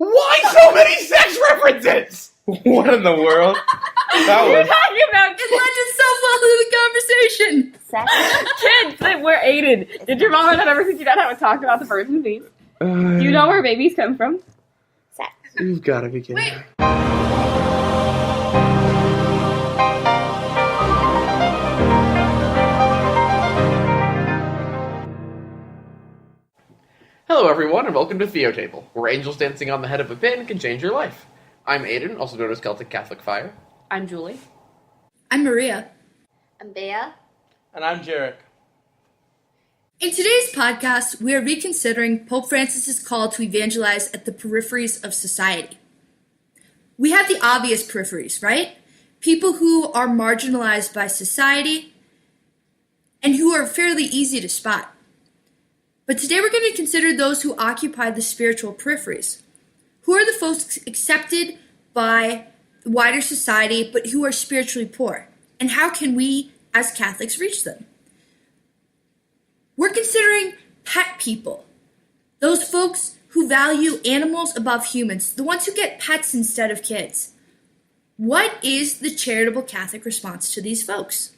Why so many sex references? What in the world? That What are you was... talking about? It led itself well to the conversation. Kids that were aided. Did your mom and dad ever sit you down and have a talk about the birds and bees? Do you know where babies come from? Sex. You've got to be kidding. Wait. Hello everyone, and welcome to Theo Table, where angels dancing on the head of a pin can change your life. I'm Aiden, also known as Celtic Catholic Fire. I'm Julie. I'm Maria. I'm Bea. And I'm Jarek. In today's podcast, we are reconsidering Pope Francis's call to evangelize at the peripheries of society. We have the obvious peripheries, right? People who are marginalized by society and who are fairly easy to spot. But today we're going to consider those who occupy the spiritual peripheries. Who are the folks accepted by the wider society but who are spiritually poor? And how can we, as Catholics, reach them? We're considering pet people. Those folks who value animals above humans. The ones who get pets instead of kids. What is the charitable Catholic response to these folks?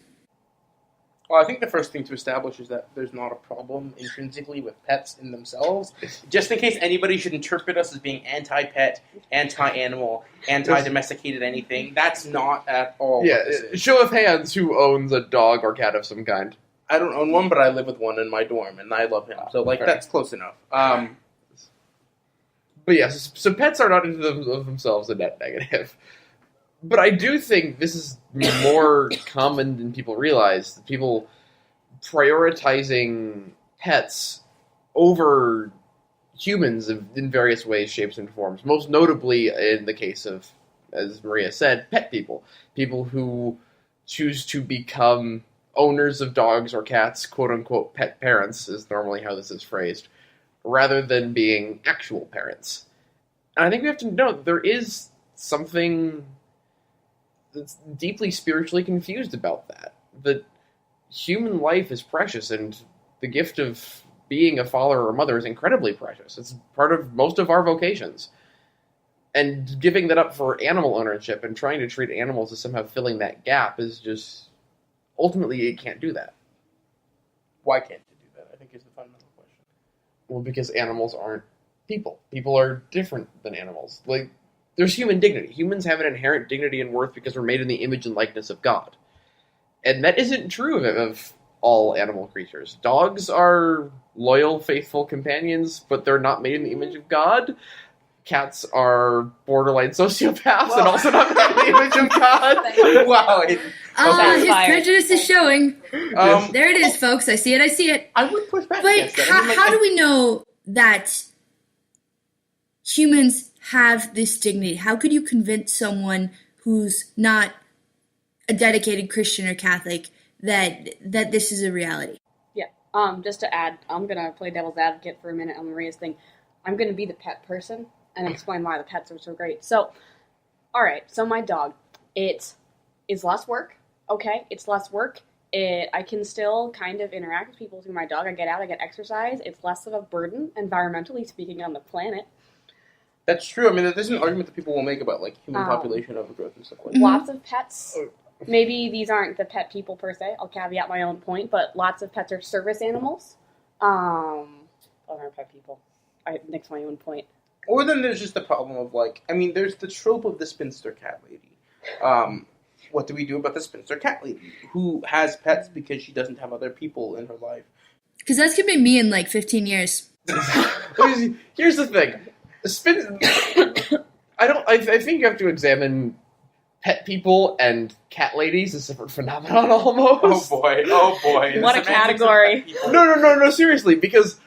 Well, I think the first thing to establish is that there's not a problem intrinsically with pets in themselves. Just in case anybody should interpret us as being anti-pet, anti-animal, anti-domesticated anything, that's not at all. Yeah, show of hands who owns a dog or cat of some kind. I don't own one, but I live with one in my dorm, and I love him. So, that's close enough. But yes, so pets are not into of themselves a net negative. But I do think this is more common than people realize. People prioritizing pets over humans in various ways, shapes, and forms. Most notably in the case of, as Maria said, pet people. People who choose to become owners of dogs or cats, quote-unquote pet parents, is normally how this is phrased, rather than being actual parents. And I think we have to know that there is something that's deeply spiritually confused about that. That human life is precious, and the gift of being a father or mother is incredibly precious. It's part of most of our vocations. And giving that up for animal ownership and trying to treat animals as somehow filling that gap is just... Ultimately, it can't do that. Why can't it do that? I think is the fundamental question. Well, because animals aren't people. People are different than animals. Like, there's human dignity. Humans have an inherent dignity and worth because we're made in the image and likeness of God. And that isn't true of all animal creatures. Dogs are loyal, faithful companions, but they're not made in the image of God. Cats are borderline sociopaths and also not made in the image of God. Wow. His prejudice is showing. There it is, folks. I see it. I would push back But against that. how do we know that humans have this dignity? How could you convince someone who's not a dedicated Christian or Catholic that this is a reality? Yeah. Just to add, I'm gonna play devil's advocate for a minute on Maria's thing. I'm gonna be the pet person and explain why the pets are so great. So, alright, so my dog, it is less work, okay? It's less work. I can still kind of interact with people through my dog. I get out, I get exercise. It's less of a burden, environmentally speaking, on the planet. That's true. I mean, there's an argument that people will make about, human population overgrowth and stuff like that. Lots of pets, maybe these aren't the pet people per se, I'll caveat my own point, but lots of pets are service animals. Those aren't pet people. I nixed my own point. Or then there's just the problem of, there's the trope of the Spinster Cat Lady. What do we do about the Spinster Cat Lady, who has pets because she doesn't have other people in her life? Because that's going to be me in 15 years. Here's the thing. I think you have to examine pet people and cat ladies as separate phenomenon almost. Oh boy. What a category. No, seriously, because,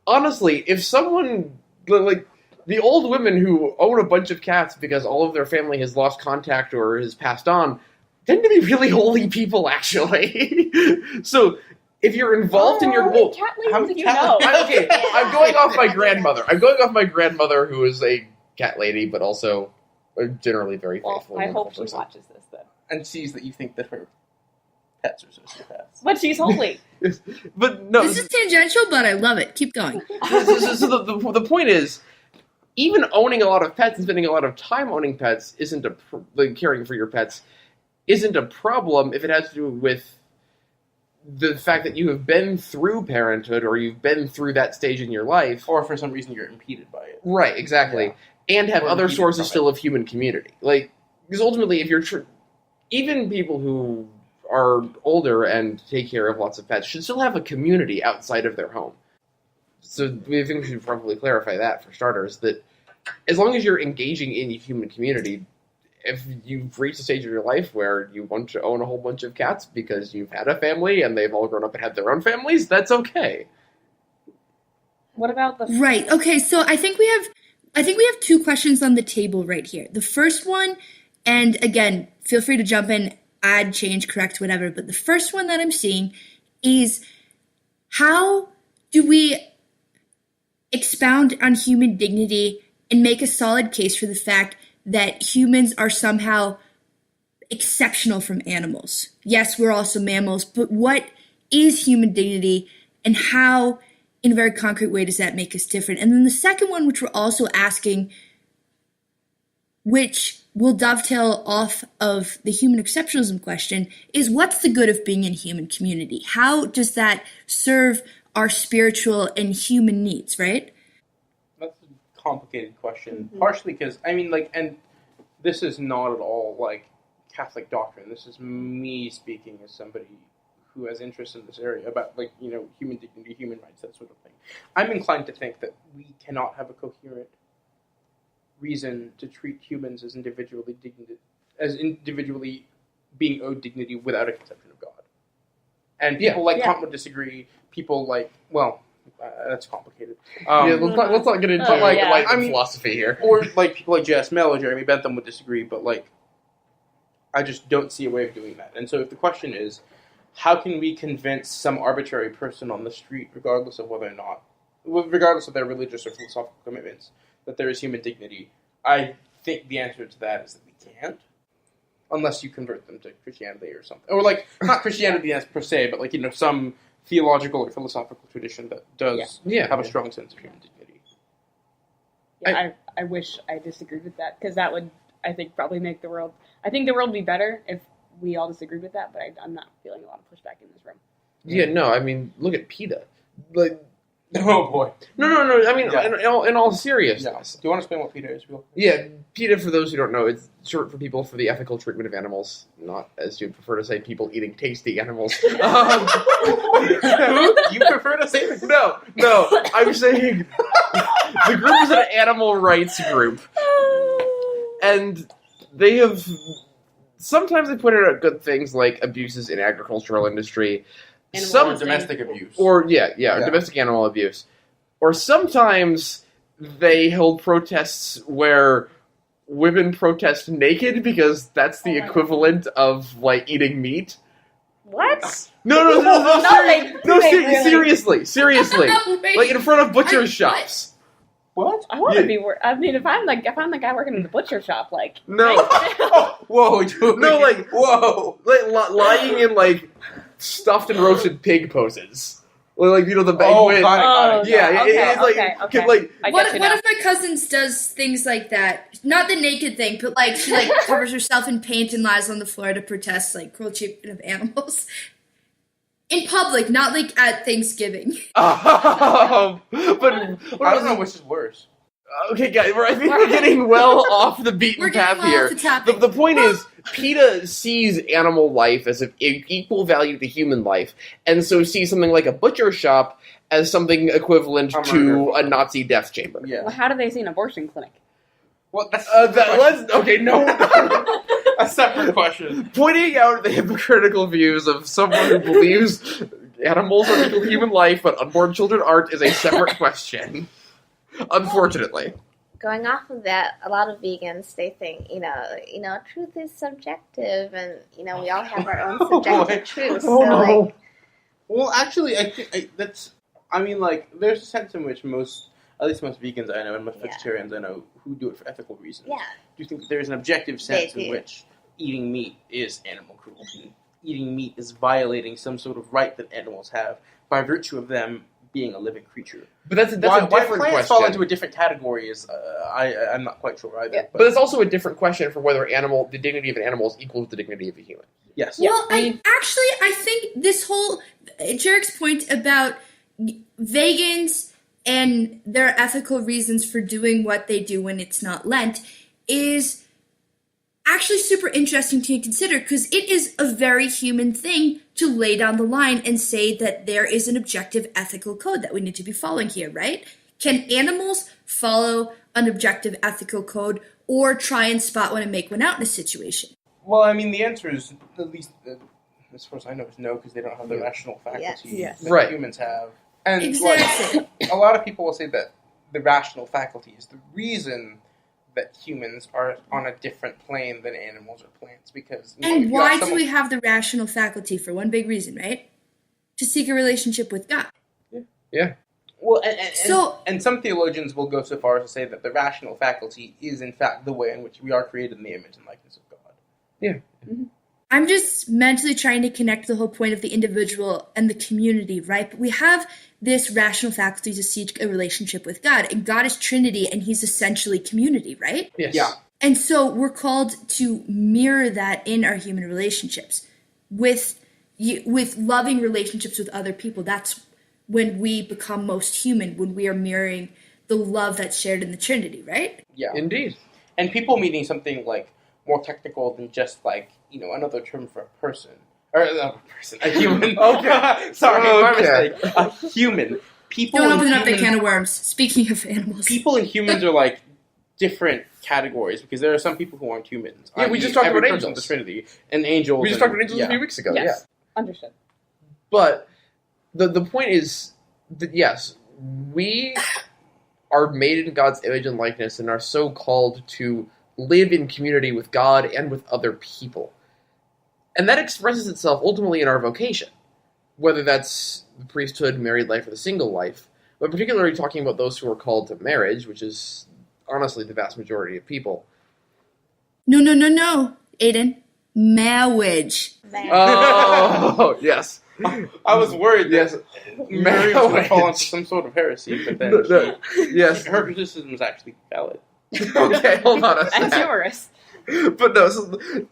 honestly, if someone, the old women who own a bunch of cats because all of their family has lost contact or has passed on tend to be really holy people, actually. So, if you're involved in your... Well, cat ladies, you know. I'm going off my grandmother. Who is a cat lady, but also generally very faithful. I hope she watches this, then. And sees that you think that her pets are sociopaths. But she's holy. But no... This is tangential, but I love it. Keep going. So the point is, even owning a lot of pets and spending a lot of time owning pets caring for your pets isn't a problem if it has to do with the fact that you have been through parenthood or you've been through that stage in your life. Or for some reason you're impeded by it. Right, exactly. Yeah. And have other sources still of human community. Like, because ultimately, if you're... even people who are older and take care of lots of pets should still have a community outside of their home. So I think we should probably clarify that, for starters, that as long as you're engaging in a human community, if you've reached a stage of your life where you want to own a whole bunch of cats because you've had a family and they've all grown up and had their own families, that's okay. What about the... Right, okay, so I think we have two questions on the table right here. The first one, and again, feel free to jump in, add, change, correct, whatever, but the first one that I'm seeing is how do we expound on human dignity and make a solid case for the fact that humans are somehow exceptional from animals? Yes, we're also mammals, but what is human dignity and how, in a very concrete way, does that make us different? And then the second one, which we're also asking, which will dovetail off of the human exceptionalism question, is what's the good of being in human community? How does that serve our spiritual and human needs, right? That's a complicated question. Mm-hmm. Partially because, and this is not at all, Catholic doctrine. This is me speaking as somebody who has interest in this area about, human dignity, human rights, that sort of thing. I'm inclined to think that we cannot have a coherent reason to treat humans as individually being owed dignity without a conception of God. And people Kant would disagree. People that's complicated. Let's not get into philosophy here. Or people like J.S. Mill or Jeremy Bentham would disagree, but I just don't see a way of doing that. And so if the question is, how can we convince some arbitrary person on the street, regardless of their religious or philosophical commitments, that there is human dignity, I think the answer to that is that we can't. Unless you convert them to Christianity or something. Or, not Christianity as per se, but, some theological or philosophical tradition that does have a strong sense of human dignity. Yeah, I wish I disagreed with that, because that would, I think, probably make the world... I think the world would be better if we all disagreed with that, but I'm not feeling a lot of pushback in this room. Yeah, no, look at PETA. Oh, boy. No. In all seriousness. Yeah. Do you want to explain what PETA is real quick? Yeah, PETA, for those who don't know, it's short for People for the Ethical Treatment of Animals, not, as you'd prefer to say, people eating tasty animals. You prefer to say that? No, I'm saying the group is an animal rights group. And they have... Sometimes they put out good things like abuses in agricultural industry. Some domestic abuse. Or, domestic animal abuse. Or sometimes they hold protests where women protest naked because that's the equivalent of, eating meat. What? No, seriously. In front of butcher shops. What? I want to be. If I'm the guy working in the butcher shop, no. Whoa, no, whoa, lying in stuffed and roasted pig poses, the banquet. What if my cousin does things like that? Not the naked thing, but she covers herself in paint and lies on the floor to protest cruel treatment of animals. In public, not at Thanksgiving. But I don't know which is worse. Okay, guys, I think we're getting well off the beaten path here. The point is, PETA sees animal life as of equal value to human life, and so sees something like a butcher shop as something equivalent to a Nazi death chamber. Yeah. Well, how do they see an abortion clinic? Well, that's a separate question. Pointing out the hypocritical views of someone who believes animals are equal to human life, but unborn children aren't, is a separate question. Unfortunately. Going off of that, a lot of vegans, they think, truth is subjective, and, we all have our own subjective truths. Well, actually, I think there's a sense in which most vegans I know, and most vegetarians I know, who do it for ethical reasons, do you think that there's an objective sense in which eating meat is animal cruelty? Eating meat is violating some sort of right that animals have by virtue of them being a living creature. But that's a Why different plants question. fall into a different category is I'm not quite sure either. Yeah, but it's also a different question for whether the dignity of an animal is equal to the dignity of a human. Yes. Well, I think this whole Jarek's point about vegans and their ethical reasons for doing what they do when it's not Lent is actually super interesting to consider, because it is a very human thing to lay down the line and say that there is an objective ethical code that we need to be following here, right? Can animals follow an objective ethical code or try and spot one and make one out in a situation? Well, I mean, the answer is, at least as far as I know, is no, because they don't have the rational faculty Yes. that Right. humans have. And Exactly. a lot of people will say that the rational faculty is the reason that humans are on a different plane than animals or plants, because And you why have do we have the rational faculty? For one big reason, right? To seek a relationship with God. Yeah. Well, So- and some theologians will go so far as to say that the rational faculty is in fact the way in which we are created in the image and likeness of God. Yeah. I'm just mentally trying to connect the whole point of the individual and the community, right? But we have this rational faculty to seek a relationship with God, and God is Trinity, and He's essentially community, right? Yes. Yeah. And so we're called to mirror that in our human relationships with loving relationships with other people. That's when we become most human, when we are mirroring the love that's shared in the Trinity, right? Yeah. Indeed. And people meaning something like more technical than just like, another term for a person. Or a human. Okay. Sorry, my Okay. mistake. A human. People Don't and open up that humans- can of worms. Speaking of animals. People and humans are like different categories, because there are some people who aren't humans. Yeah, we just talked every about person of angels. the Trinity and angels. We just talked about angels yeah. a few weeks ago. Yes. Yeah. Understood. But the point is that, yes, we are made in God's image and likeness and are so called to live in community with God and with other people. And that expresses itself ultimately in our vocation, whether that's the priesthood, married life, or the single life, but particularly talking about those who are called to marriage, which is honestly the vast majority of people. No, Aiden. Marriage. Oh, yes. I was worried Yes. that Mary was going to Marriage. fall into some sort of heresy, but then No, yes. her criticism is actually valid. Okay, hold on a And sec. humorous. But no, so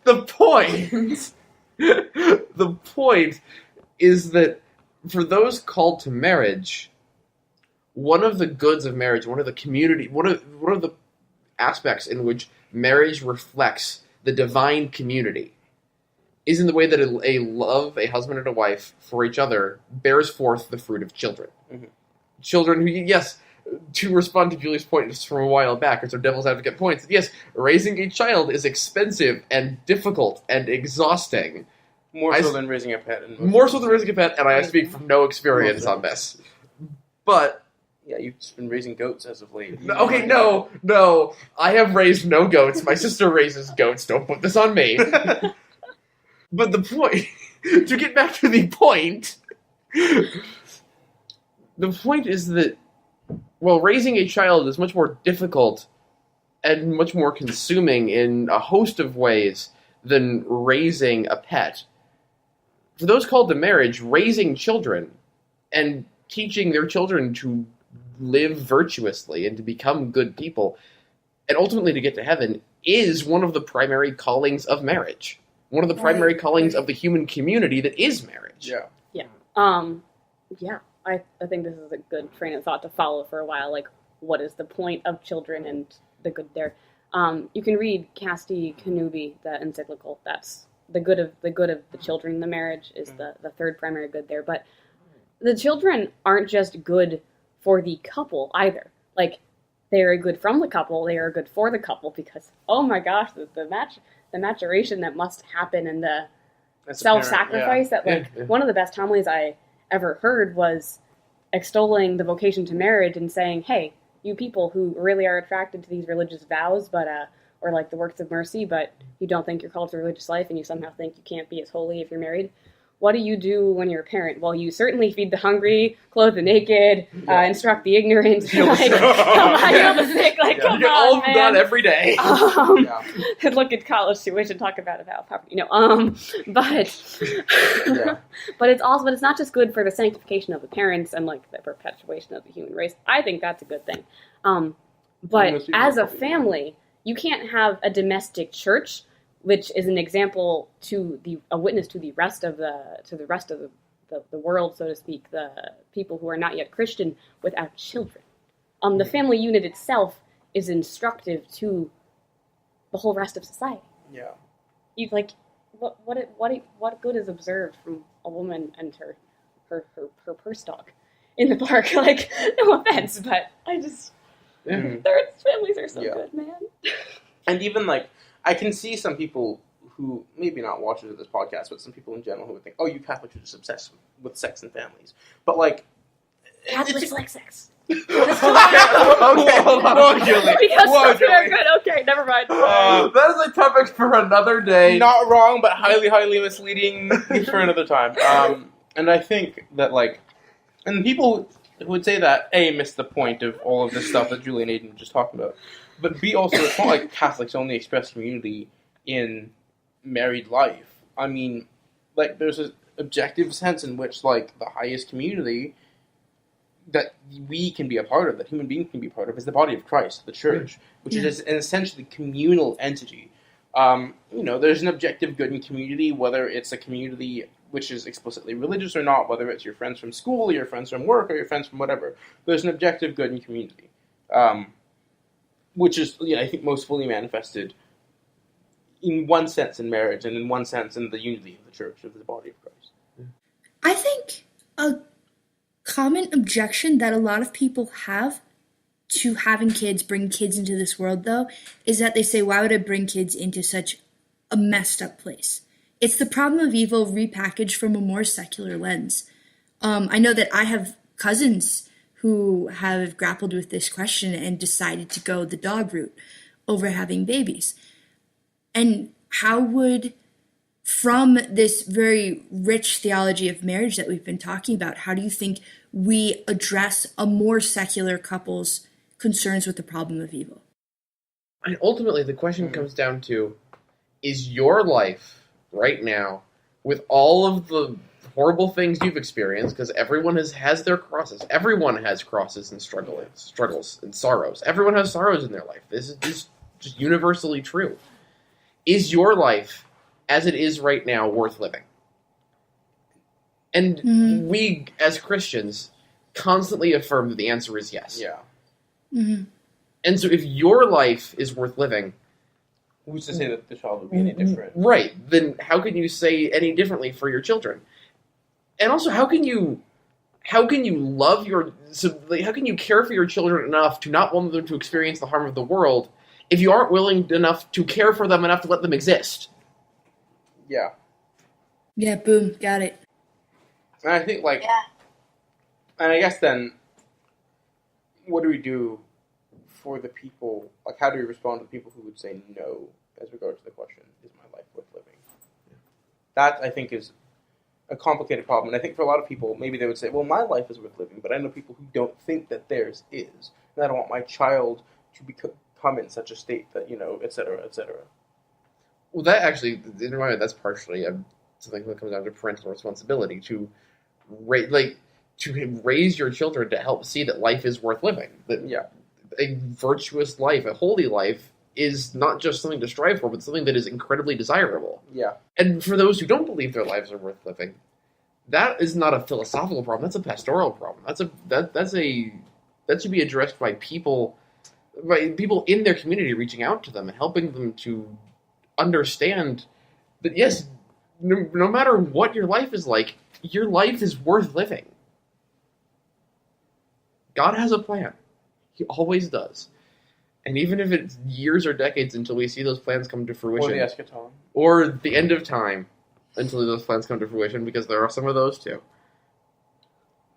the point, the point is that for those called to marriage, one of the goods of marriage, one of the aspects in which marriage reflects the divine community is in the way that a husband and a wife for each other bears forth the fruit of children. Mm-hmm. Children who, yes, to respond to Julie's point just from a while back, it's our devil's advocate points, yes, raising a child is expensive and difficult and exhausting. More so than raising a pet. More so than raising a pet, and I speak from no experience on this. But, Yeah, you've just been raising goats as of late. okay, no, I have raised no goats. My sister raises goats. Don't put this on me. But the point, to get back to the point is that, well, raising a child is much more difficult and much more consuming in a host of ways than raising a pet. For those called to marriage, raising children and teaching their children to live virtuously and to become good people and ultimately to get to heaven is one of the primary callings of marriage. One of the primary callings of the human community that is marriage. Yeah. Yeah, I think this is a good train of thought to follow for a while. Like, what is the point of children and the good there? You can read Casti Connubii, the encyclical. That's the good of the children in the marriage is the third primary good there. But the children aren't just good for the couple either. Like, they are good from the couple. They are good for the couple because, oh my gosh, the maturation that must happen and the That's self-sacrifice that, like, Yeah. one of the best homilies I ever heard was extolling the vocation to marriage and saying, hey, you people who really are attracted to these religious vows, but or like the works of mercy, but you don't think you're called to a religious life and you somehow think you can't be as holy if you're married. What do you do when you're a parent? Well, you certainly feed the hungry, clothe the naked, instruct the ignorant, like, heal the sick, like, Yeah. come You get all all man. done every day. Yeah. Look at college tuition. Talk about poverty. But Yeah. but it's not just good for the sanctification of the parents and like the perpetuation of the human race. I think that's a good thing. But Most people as a probably family, you can't have a domestic church, which is an example a witness to the rest of the world, so to speak, the people who are not yet Christian, without children. The family unit itself is instructive to the whole rest of society. Yeah. You like what good is observed from a woman and her purse dog in the park? Like, no offense, but I just their families are so good, man. And even like, I can see some people who maybe not watchers of this podcast, but some people in general who would think, "Oh, you Catholics are just obsessed with sex and families." But like, Catholics like sex. okay, whoa, Julie. Because Whoa, some are Julie. good. Okay, never mind. That is a topic for another day. Not wrong, but highly, highly misleading for another time. And I think that like, and people who would say that miss the point of all of this stuff that Julie and Aiden were just talking about. But B, also, it's not like Catholics only express community in married life. I mean, like, there's an objective sense in which, like, the highest community that we can be a part of, that human beings can be a part of, is the body of Christ, the church, which is an essentially communal entity. There's an objective good in community, whether it's a community which is explicitly religious or not, whether it's your friends from school, or your friends from work, or your friends from whatever. There's an objective good in community. Which is, I think, most fully manifested in one sense in marriage, and in one sense in the unity of the church, of the body of Christ. I think a common objection that a lot of people have to having kids, bring kids into this world, though, is that they say, why would I bring kids into such a messed up place? It's the problem of evil repackaged from a more secular lens. I know that I have cousins who have grappled with this question and decided to go the dog route over having babies. And how would, from this very rich theology of marriage that we've been talking about, how do you think we address a more secular couple's concerns with the problem of evil? And ultimately, the question comes down to, is your life right now, with all of the horrible things you've experienced, because everyone has their crosses. Everyone has crosses and struggles and sorrows. Everyone has sorrows in their life. This is just universally true. Is your life, as it is right now, worth living? And we, as Christians, constantly affirm that the answer is yes. Yeah. Mm-hmm. And so if your life is worth living, Who's to say that the child would be any different? right, then how can you say any differently for your children? And also, how can you love how can you care for your children enough to not want them to experience the harm of the world if you aren't willing enough to care for them enough to let them exist? Yeah. Yeah, boom, got it. And I think, like, and I guess then, what do we do for the people, like, how do we respond to people who would say no as regards to the question, is my life worth living? That, I think, is a complicated problem. And I think for a lot of people, maybe they would say, well, my life is worth living, but I know people who don't think that theirs is. And I don't want my child to become in such a state that, et cetera, et cetera. Well, that actually, in my mind, that's partially something that comes down to parental responsibility, to raise your children to help see that life is worth living. That a virtuous life, a holy life, is not just something to strive for, but something that is incredibly desirable. Yeah. And for those who don't believe their lives are worth living, that is not a philosophical problem. That's a pastoral problem. That should be addressed by people in their community, reaching out to them and helping them to understand that yes, no matter what your life is like, your life is worth living. God has a plan. He always does. And even if it's years or decades until we see those plans come to fruition. Or the eschaton. Or the end of time until those plans come to fruition, because there are some of those too.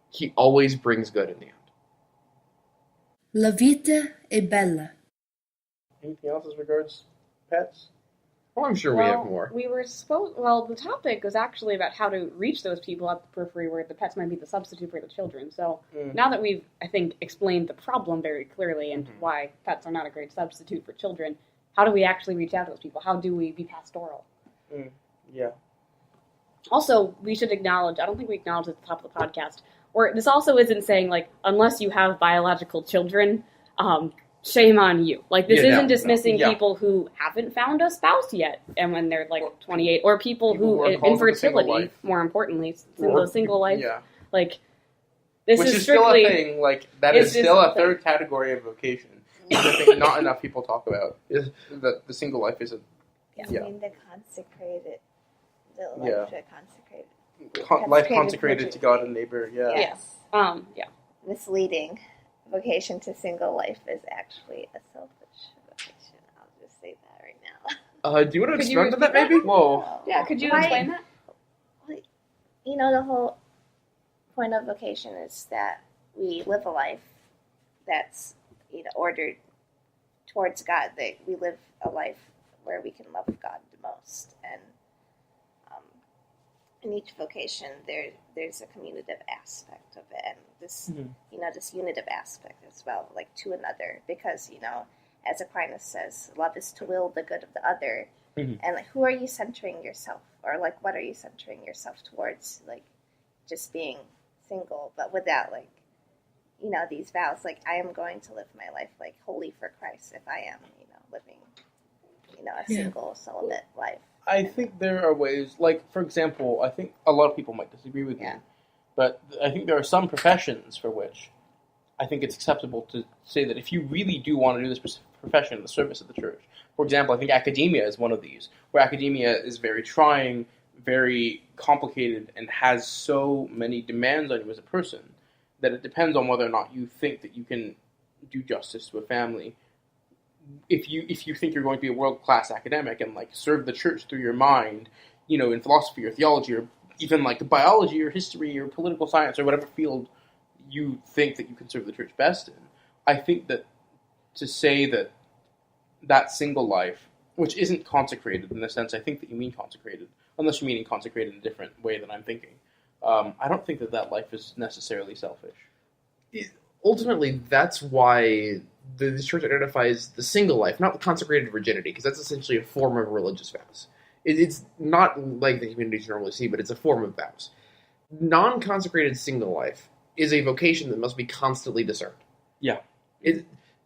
He always brings good in the end. La vita è bella. Anything else as regards pets? Well, I'm sure we have more. We were supposed. Well, the topic was actually about how to reach those people at the periphery where the pets might be the substitute for the children. So now that we've, I think, explained the problem very clearly and why pets are not a great substitute for children, how do we actually reach out to those people? How do we be pastoral? Yeah. Also, we should acknowledge. I don't think we acknowledged at the top of the podcast. Or this also isn't saying like unless you have biological children. Shame on you. Like, this isn't dismissing people who haven't found a spouse yet, and when they're, like, 28, or people who infertility, more importantly, single life. Yeah. Like, this Which is strictly... still a thing, like, that is still a third category of vocation. I think not enough people talk about. The single life is a... I mean, the consecrated... The life consecrated... life consecrated to God and neighbor, Yes. Yeah. Misleading. Vocation to single life is actually a selfish vocation. I'll just say that right now. Do you want to expand on that, maybe? Whoa. Yeah, could you explain that? You know, the whole point of vocation is that we live a life that's, ordered towards God. That we live a life where we can love God the most. And in each vocation, there's a communicative aspect of it, and this this unitive aspect as well, like to another, because as Aquinas says, love is to will the good of the other, and like, who are you centering yourself, or like, what are you centering yourself towards, like, just being single, but without like, these vows, like, I am going to live my life like wholly for Christ if I am, living, a single celibate life. I think there are ways, like, for example, I think a lot of people might disagree with me, but I think there are some professions for which I think it's acceptable to say that if you really do want to do this profession in the service of the church, for example, I think academia is one of these, where academia is very trying, very complicated, and has so many demands on you as a person that it depends on whether or not you think that you can do justice to a family. If you think you're going to be a world-class academic and, like, serve the church through your mind, in philosophy or theology or even, like, biology or history or political science or whatever field you think that you can serve the church best in, I think that to say that single life, which isn't consecrated in the sense I think that you mean consecrated, unless you're meaning consecrated in a different way than I'm thinking, I don't think that life is necessarily selfish. Ultimately, that's why the church identifies the single life, not the consecrated virginity, because that's essentially a form of religious vows. It's not like the communities normally see, but it's a form of vows. Non-consecrated single life is a vocation that must be constantly discerned. Yeah.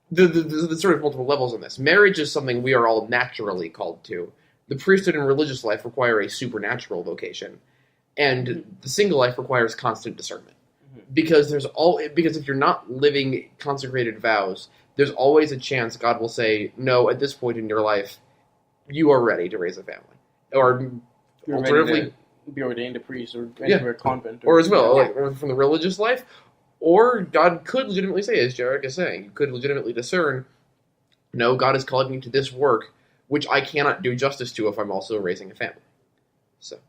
There's sort of multiple levels on this. Marriage is something we are all naturally called to. The priesthood and religious life require a supernatural vocation. And the single life requires constant discernment. Because if you're not living consecrated vows, there's always a chance God will say, no, at this point in your life, you are ready to raise a family. Or you're alternatively, ready to be ordained a priest or enter a convent. Or as well, like, from the religious life. Or God could legitimately say, as Jarek is saying, you could legitimately discern, no, God is calling me to this work, which I cannot do justice to if I'm also raising a family. So,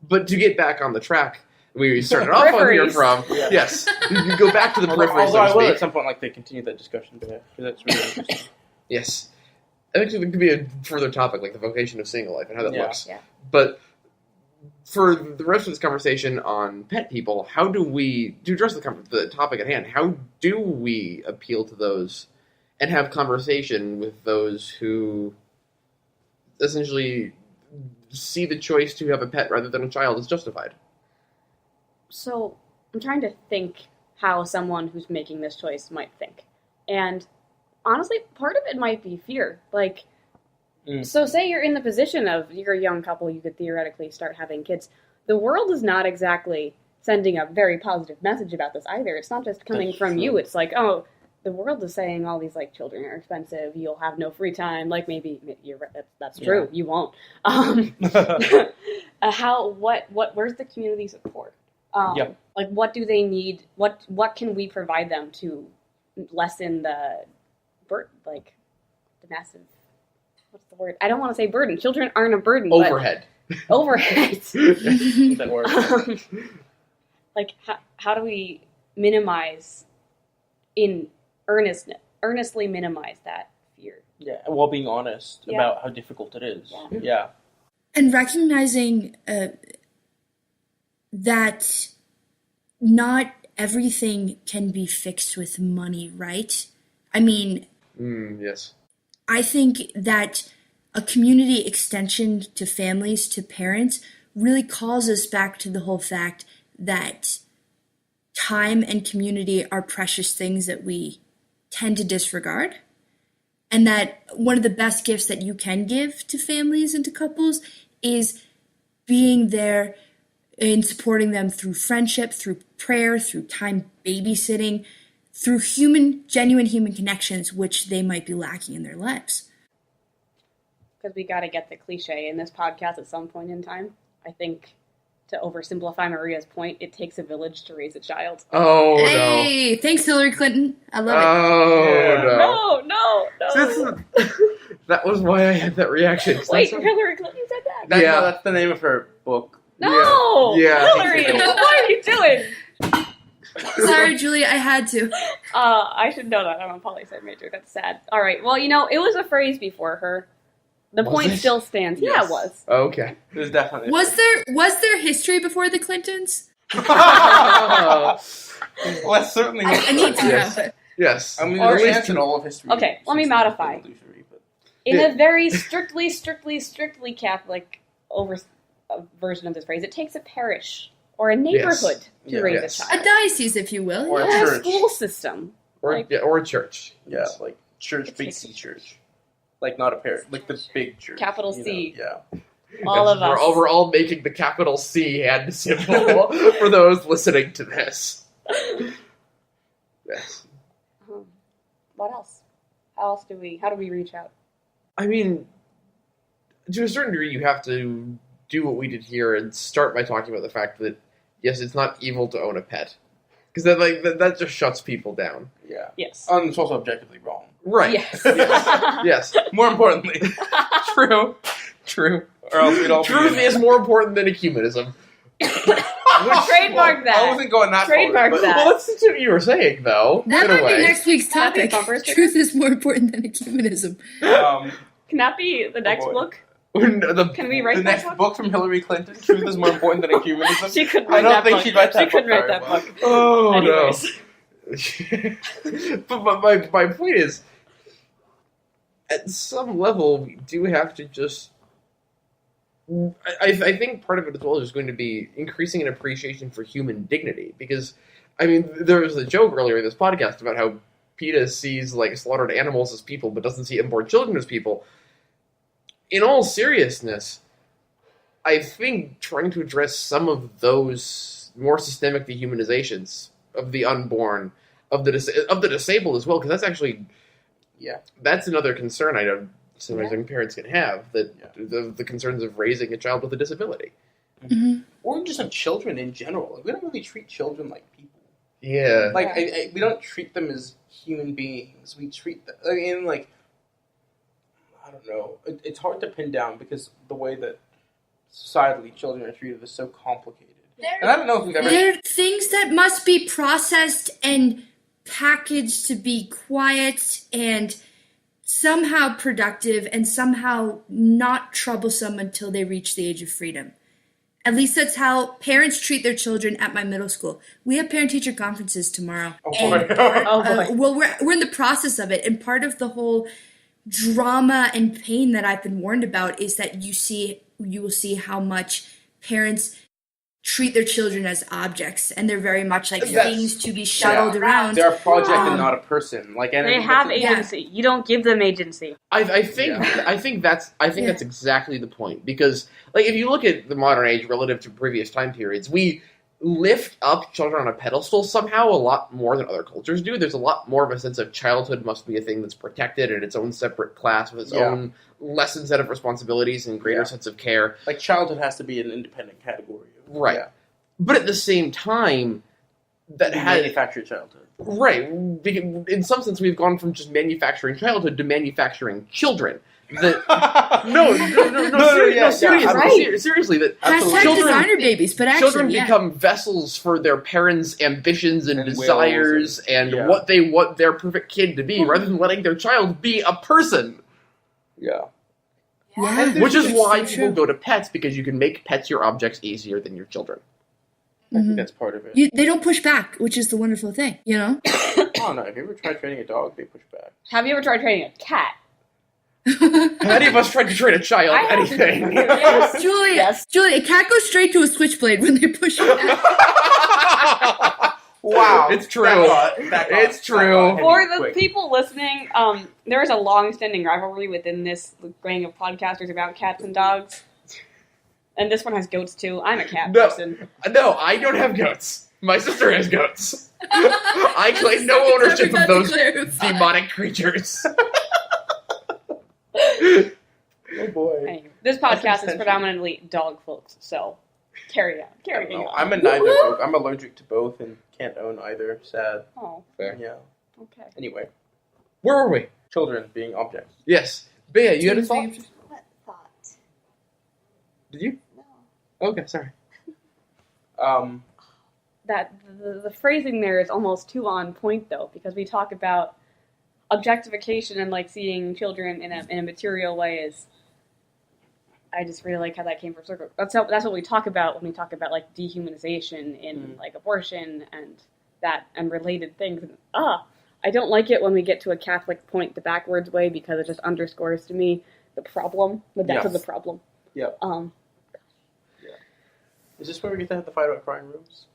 but to get back on the track we started off on here from, yes, you go back to the periphery. Although I will at some point like to continue that discussion, because that's really interesting. Yes. I think it could be a further topic, like the vocation of single life and how that looks. Yeah. But for the rest of this conversation on pet people, how do we, to address the topic at hand, how do we appeal to those and have conversation with those who essentially see the choice to have a pet rather than a child as justified? So, I'm trying to think how someone who's making this choice might think. And honestly, part of it might be fear. Like, so say you're in the position of, you're a young couple, you could theoretically start having kids. The world is not exactly sending a very positive message about this either. It's not just coming from you. It's like, oh, the world is saying all these, like, children are expensive, you'll have no free time. Like, maybe you're right, that's true, you won't. Where's the community support? Like, what do they need? What can we provide them to lessen the massive, what's the word? I don't want to say burden. Children aren't a burden. Overhead. Overhead. That word. Like, how do we minimize, earnestly minimize that fear? Yeah, while being honest Yeah. about how difficult it is. Yeah. Yeah. And recognizing that not everything can be fixed with money, right? I mean, Yes. I think that a community extension to families, to parents, really calls us back to the whole fact that time and community are precious things that we tend to disregard. And that one of the best gifts that you can give to families and to couples is being there and supporting them through friendship, through prayer, through time babysitting, through genuine human connections, which they might be lacking in their lives. Because we got to get the cliche in this podcast at some point in time. I think, to oversimplify Maria's point, it takes a village to raise a child. Oh, Hey, thanks, Hillary Clinton. I no. love it. Oh, No. That was why I had that reaction. 'Cause Wait, that's- Hillary Clinton said that? Yeah. That's the name of her book. No! Yeah. Hillary, what are you doing? Sorry, Julie, I had to. I should know that. I'm a poli-sci major. That's sad. All right. Well, it was a phrase before her. The Was point it? still stands. Yeah, Yes. it was. Okay. There's definitely Was there history before the Clintons? Well, that's certainly I need to Yes. know. Yes. I mean, Or there's a is- chance in all of history. Okay, let me since modify. it's illusory, but- In Yeah. a very strictly Catholic version of this phrase, it takes a parish or a neighborhood to Yeah. raise Yes. a A child. diocese, if you will. Or a Yeah, church. school system. Or Like- or a church. Yeah, like church, big C church. Like not a parish, like the big church. Capital you know, C. Yeah. All of us. We're all making the capital C hand symbol for those listening to this. Yes. What else? How do we reach out? I mean, to a certain degree, you have to do what we did here and start by talking about the fact that, yes, it's not evil to own a pet. Because that just shuts people down. Yeah. Yes. It's also objectively wrong. Right. Yes. Yes. More importantly. True. Or else we'd all be Truth in is more important than ecumenism. Trademark that. I wasn't going that Trademark far. that. Well, that's what you were saying, though. That in a might way. be next week's Can that be topic. bumper sticker? Truth is more important than ecumenism. But, Can that be the next boy. book? The- Can we write the that next book? book from Hillary Clinton, Truth is more important than ecumenism. She couldn't I write don't that think book. she'd write that She couldn't book write that very book. Oh, Anyways. no. but my point is, at some level, we do have to just... I think part of it as well is going to be increasing an appreciation for human dignity. Because, I mean, there was a joke earlier in this podcast about how PETA sees, slaughtered animals as people, but doesn't see unborn children as people. In all seriousness, I think trying to address some of those more systemic dehumanizations of the unborn, of the disabled as well, because that's actually... Yeah. That's another concern I know sometimes young parents can have, that Yeah. the concerns of raising a child with a disability. Mm-hmm. Or just of children in general. Like, we don't really treat children like people. Yeah. Like, we don't treat them as human beings. We treat them... I mean, I don't know. It's hard to pin down because the way that societally children are treated is so complicated. And I don't know if we've ever... There are things that must be processed and packaged to be quiet and somehow productive and somehow not troublesome until they reach the age of freedom. At least that's how parents treat their children at my middle school. We have parent-teacher conferences tomorrow. Oh, and boy. Oh, boy. well, we're in the process of it, and part of the whole drama and pain that I've been warned about is that you will see how much parents treat their children as objects, and they're very much like Yes. things to be shuttled around. They're a project and Um, not a person. They have Yeah. agency. You don't give them agency. I think that's exactly the point, because if you look at the modern age relative to previous time periods, we lift up children on a pedestal somehow a lot more than other cultures do. There's a lot more of a sense of childhood must be a thing that's protected in its own separate class with its own lessened set of responsibilities and greater sense of care. Like, childhood has to be an independent category. Right. Yeah. But at the same time, that has... manufactured childhood. Right. Because in some sense, we've gone from just manufacturing childhood to manufacturing children. That seriously, that Hashtag children, designer babies, but actually, children yeah. become vessels for their parents' ambitions and And desires wills and what they want their perfect kid to be, Mm-hmm. rather than letting their child be a person. Yeah. Yeah. Which is That's why so people true. go to pets, because you can make pets your objects easier than your children. I think that's part of it. They don't push back, which is the wonderful thing, you know? I don't know. Have you ever tried training a dog? They push back. Have you ever tried training a cat? Have any of us tried to train a child I have. anything? Yes. Julie, Yes. Julie, a cat goes straight to a switchblade when they push it back. Wow. It's true. It's true. For the people listening, there is a long-standing rivalry within this gang of podcasters about cats and dogs. And this one has goats too. I'm a cat No. person. No, I don't have goats. My sister has goats. I claim no ownership of those demonic creatures. Oh boy. Anyway, this podcast is predominantly dog folks, so carry on. Carry on. I'm a neither folk. I'm allergic to both and can't own either. Sad. Oh, Fair. Yeah. okay. Anyway, Where were we? children being objects. Yes. Bea, you had a thought? What thought? Did you? No. Okay, sorry. That the phrasing there is almost too on point, though, because we talk about objectification and like seeing children in a material way is. I just really like how that came from circle. That's what we talk about when we talk about like dehumanization in like abortion and that and related things. And, I don't like it when we get to a Catholic point the backwards way because it just underscores to me the problem, the depth of the problem. Yep. Is this where we get to have the fight about crying rooms?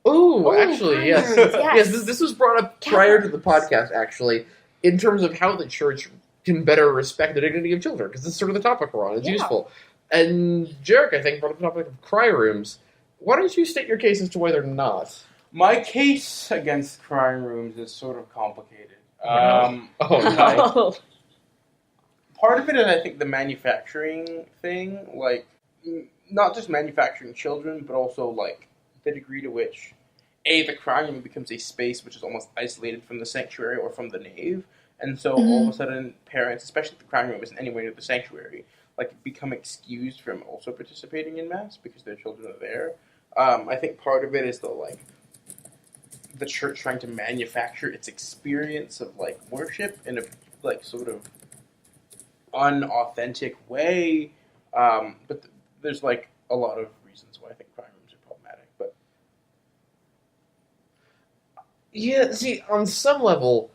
Ooh, actually, yes. yes. Yes, this was brought up prior to the podcast, actually, in terms of how the church can better respect the dignity of children, because this is sort of the topic we're on. It's useful. And Jarek, I think, brought up the topic of cry rooms. Why don't you state your case as to why they're not? My case against crying rooms is sort of complicated. Oh, no. Part of it is, I think, the manufacturing thing, like, not just manufacturing children, but also, like, the degree to which, the crying room becomes a space which is almost isolated from the sanctuary or from the nave, and so all of a sudden, parents, especially if the crying room isn't anywhere near the sanctuary, like, become excused from also participating in Mass because their children are there. I think part of it is the church trying to manufacture its experience of, like, worship in a, like, sort of unauthentic way. But there's, like, a lot of reasons why I think crying rooms are problematic. But Yeah, see, on some level,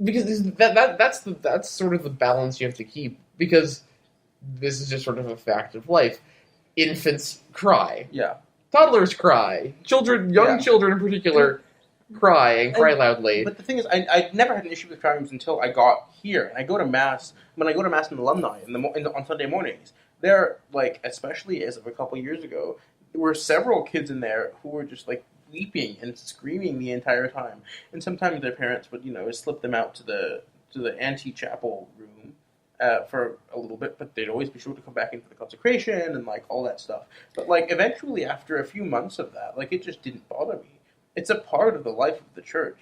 because that's sort of the balance you have to keep, because this is just sort of a fact of life. Infants cry. yeah. Toddlers cry. Children, young children in particular, cry and cry loudly. But the thing is, I never had an issue with crying rooms until I got here. And I go to Mass, when I go to Mass in alumni on Sunday mornings, there, like, especially as of a couple years ago, there were several kids in there who were just, like, weeping and screaming the entire time. And sometimes their parents would, slip them out to the ante-chapel room for a little bit, but they'd always be sure to come back into the consecration and, like, all that stuff. But, like, eventually, after a few months of that, like, it just didn't bother me. It's a part of the life of the church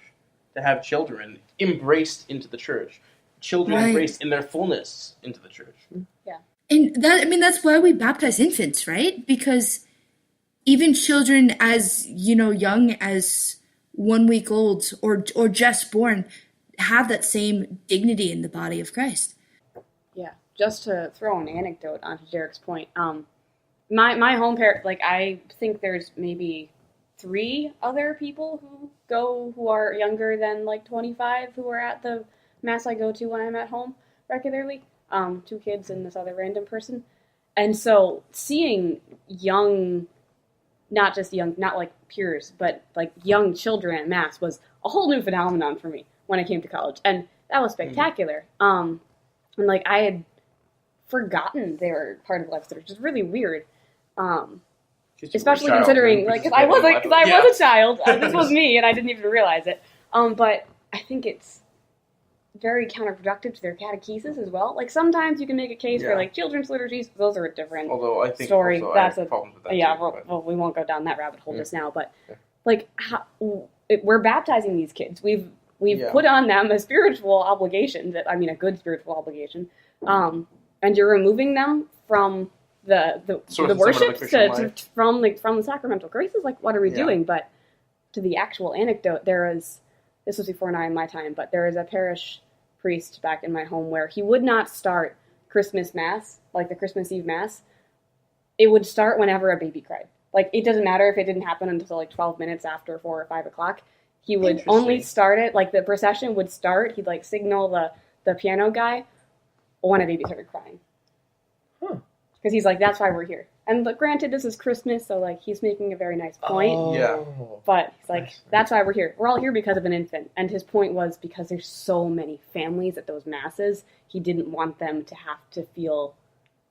to have children embraced into the church. Children embraced in their fullness into the church. Yeah. And that's why we baptize infants, right? Because even children as, young as 1 week old or just born have that same dignity in the body of Christ. Yeah, just to throw an anecdote onto Jarek's point, my home parent, like, I think there's maybe 3 other people who are younger than, like, 25 who are at the Mass I go to when I'm at home regularly. 2 kids and this other random person. And so seeing young, not like peers, but, like, young children at Mass was a whole new phenomenon for me when I came to college. And that was spectacular. And, like, I had forgotten they were part of life, which is really weird. Especially considering, like, because I was a child. This was me, and I didn't even realize it. But I think it's very counterproductive to their catechesis as well. Like, sometimes you can make a case for, like, children's liturgies. Those are a different story. That's a problem with that. Yeah, well, we won't go down that rabbit hole just now. But, like, we're baptizing these kids. We've put on them a spiritual obligation, a good spiritual obligation, and you're removing them from the worship from the sacramental graces. Like, what are we doing? But to the actual anecdote, this was before my time, but there is a parish priest back in my home where he would not start Christmas Mass, like the Christmas Eve Mass. It would start whenever a baby cried. Like, it doesn't matter if it didn't happen until, like, 12 minutes after 4 or 5 o'clock. He would only start it, like, the procession would start, he'd, like, signal the piano guy when a baby started crying. Huh. Because he's like, that's why we're here. And granted, this is Christmas, so, like, he's making a very nice point. Oh. Yeah. But he's like, that's why we're here. We're all here because of an infant. And his point was because there's so many families at those masses, he didn't want them to have to feel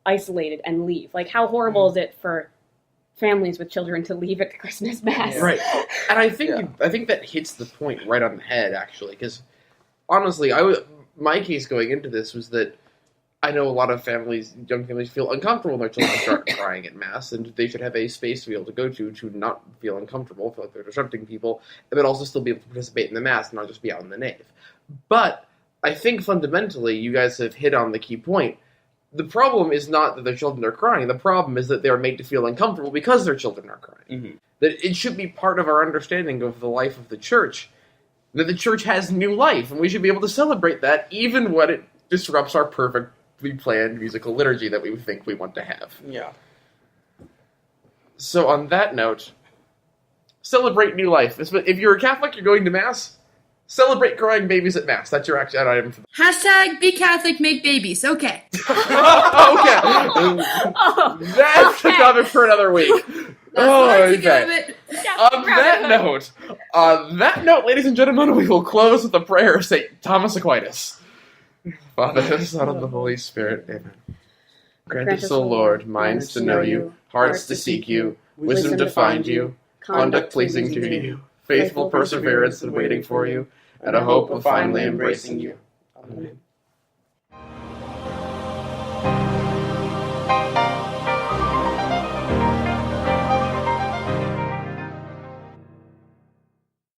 isolated and leave. Like, how horrible is it for families with children to leave at the Christmas Mass? Right. And I think that hits the point right on the head, actually, because honestly, my case going into this was that I know a lot of young families feel uncomfortable when their children start crying at Mass, and they should have a space to be able to go to not feel uncomfortable, feel like they're disrupting people, but also still be able to participate in the Mass and not just be out in the nave. But I think fundamentally, you guys have hit on the key point. The problem is not that their children are crying. The problem is that they are made to feel uncomfortable because their children are crying. Mm-hmm. That it should be part of our understanding of the life of the church, that the church has new life, and we should be able to celebrate that even when it disrupts our perfectly planned musical liturgy that we think we want to have. Yeah. So on that note, celebrate new life. If you're a Catholic, you're going to Mass, celebrate crying babies at Mass. That's your action item for Hashtag be Catholic, make babies. Okay. Okay. That's the topic for another week. Okay. On that note, ladies and gentlemen, we will close with the prayer of St. Thomas Aquinas. Father, the Son, and the Holy Spirit. Amen. Grant us, O Lord, minds to know you, hearts to seek you, wisdom to find you, conduct pleasing to you, faithful perseverance in waiting for you, and a hope of finally embracing you. Amen.